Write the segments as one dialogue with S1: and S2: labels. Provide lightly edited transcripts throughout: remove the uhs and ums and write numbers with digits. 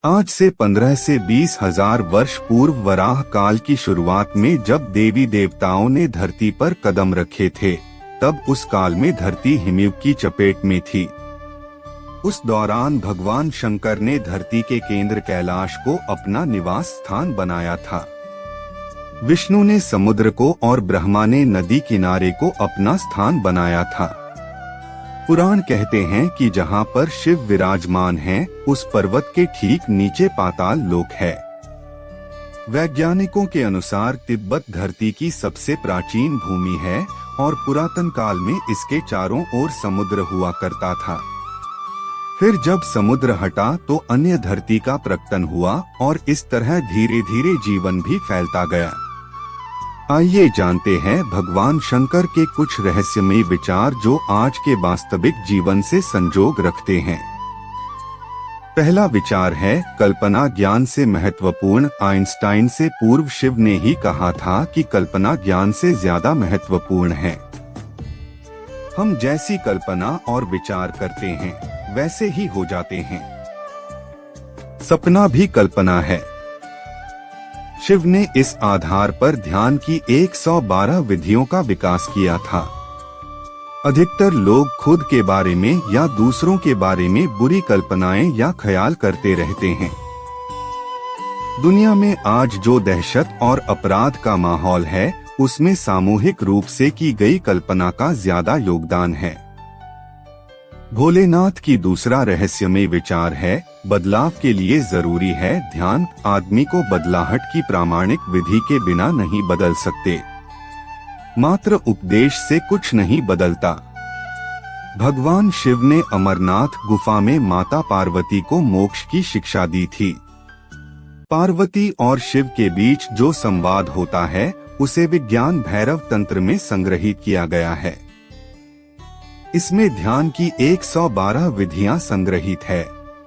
S1: आज से 15 से 20 हजार वर्ष पूर्व वराह काल की शुरुआत में जब देवी देवताओं ने धरती पर कदम रखे थे, तब उस काल में धरती हिमयुग की चपेट में थी। उस दौरान भगवान शंकर ने धरती के केंद्र कैलाश को अपना निवास स्थान बनाया था। विष्णु ने समुद्र को और ब्रह्मा ने नदी किनारे को अपना स्थान बनाया था। पुराण कहते हैं कि जहाँ पर शिव विराजमान हैं, उस पर्वत के ठीक नीचे पाताल लोक है। वैज्ञानिकों के अनुसार तिब्बत धरती की सबसे प्राचीन भूमि है और पुरातन काल में इसके चारों ओर समुद्र हुआ करता था। फिर जब समुद्र हटा तो अन्य धरती का प्रकटन हुआ और इस तरह धीरे धीरे जीवन भी फैलता गया। आइए जानते हैं भगवान शंकर के कुछ रहस्यमयी विचार जो आज के वास्तविक जीवन से संजोग रखते हैं। पहला विचार है कल्पना ज्ञान से महत्वपूर्ण। आइंस्टाइन से पूर्व शिव ने ही कहा था कि कल्पना ज्ञान से ज्यादा महत्वपूर्ण है। हम जैसी कल्पना और विचार करते हैं वैसे ही हो जाते हैं। सपना भी कल्पना है। शिव ने इस आधार पर ध्यान की 112 विधियों का विकास किया था। अधिकतर लोग खुद के बारे में या दूसरों के बारे में बुरी कल्पनाएं या ख्याल करते रहते हैं। दुनिया में आज जो दहशत और अपराध का माहौल है, उसमें सामूहिक रूप से की गई कल्पना का ज्यादा योगदान है। भोलेनाथ की दूसरा रहस्यमय विचार है बदलाव के लिए जरूरी है ध्यान। आदमी को बदलाहट की प्रामाणिक विधि के बिना नहीं बदल सकते। मात्र उपदेश से कुछ नहीं बदलता। भगवान शिव ने अमरनाथ गुफा में माता पार्वती को मोक्ष की शिक्षा दी थी। पार्वती और शिव के बीच जो संवाद होता है उसे विज्ञान भैरव तंत्र में संग्रहित किया गया है। इसमें ध्यान की 112 विधियां संग्रहित है।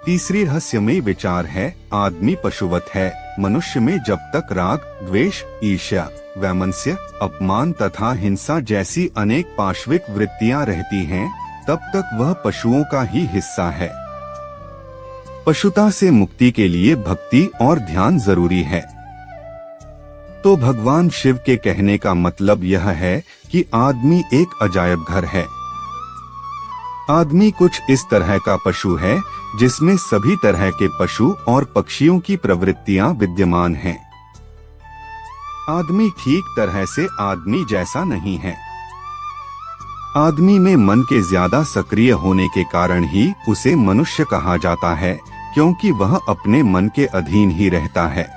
S1: तीसरी रहस्यमय विचार है आदमी पशुवत है। मनुष्य में जब तक राग, द्वेष, ईर्ष्या, वैमनस्य, अपमान तथा हिंसा जैसी अनेक पाशविक वृत्तियां रहती हैं, तब तक वह पशुओं का ही हिस्सा है। पशुता से मुक्ति के लिए भक्ति और ध्यान जरूरी है। तो भगवान शिव के कहने का मतलब यह है कि आदमी एक अजायब घर है। आदमी कुछ इस तरह का पशु है जिसमें सभी तरह के पशु और पक्षियों की प्रवृत्तियां विद्यमान हैं। आदमी ठीक तरह से आदमी जैसा नहीं है। आदमी में मन के ज्यादा सक्रिय होने के कारण ही उसे मनुष्य कहा जाता है, क्योंकि वह अपने मन के अधीन ही रहता है।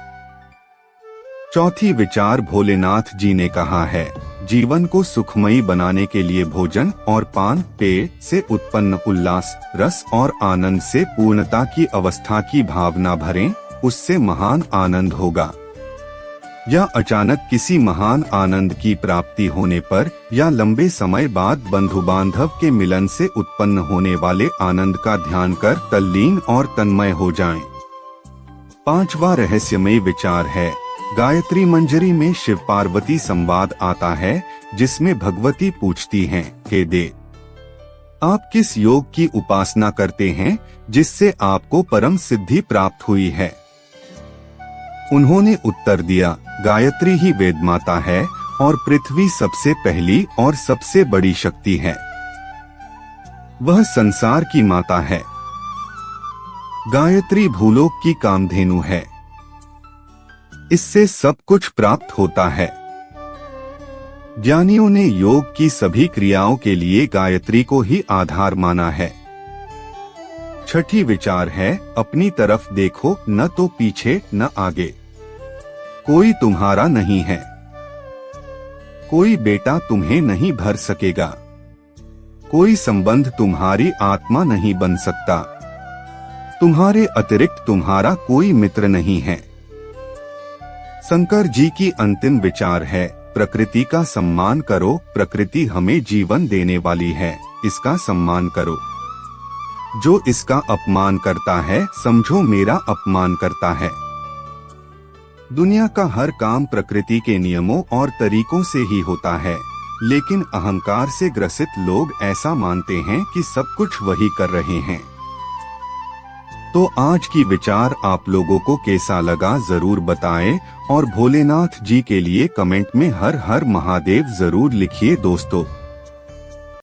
S1: चौथी विचार भोलेनाथ जी ने कहा है जीवन को सुखमयी बनाने के लिए भोजन और पान पेय से उत्पन्न उल्लास, रस और आनंद से पूर्णता की अवस्था की भावना भरें, उससे महान आनंद होगा। या अचानक किसी महान आनंद की प्राप्ति होने पर या लंबे समय बाद बंधु बांधव के मिलन से उत्पन्न होने वाले आनंद का ध्यान कर तल्लीन और तन्मय हो जाएं। पांचवा रहस्यमय विचार है गायत्री मंजरी में शिव पार्वती संवाद आता है, जिसमें भगवती पूछती हैं, हे देव, आप किस योग की उपासना करते हैं जिससे आपको परम सिद्धि प्राप्त हुई है? उन्होंने उत्तर दिया, गायत्री ही वेद माता है और पृथ्वी सबसे पहली और सबसे बड़ी शक्ति है। वह संसार की माता है। गायत्री भूलोक की कामधेनु है। इससे सब कुछ प्राप्त होता है। ज्ञानियों ने योग की सभी क्रियाओं के लिए गायत्री को ही आधार माना है। छठी विचार है अपनी तरफ देखो, न तो पीछे न आगे। कोई तुम्हारा नहीं है। कोई बेटा तुम्हें नहीं भर सकेगा। कोई संबंध तुम्हारी आत्मा नहीं बन सकता। तुम्हारे अतिरिक्त तुम्हारा कोई मित्र नहीं है। शंकर जी की अंतिम विचार है प्रकृति का सम्मान करो। प्रकृति हमें जीवन देने वाली है, इसका सम्मान करो। जो इसका अपमान करता है समझो मेरा अपमान करता है। दुनिया का हर काम प्रकृति के नियमों और तरीकों से ही होता है, लेकिन अहंकार से ग्रसित लोग ऐसा मानते हैं कि सब कुछ वही कर रहे हैं। तो आज की विचार आप लोगों को कैसा लगा जरूर बताएं और भोलेनाथ जी के लिए कमेंट में हर हर महादेव जरूर लिखिए दोस्तों।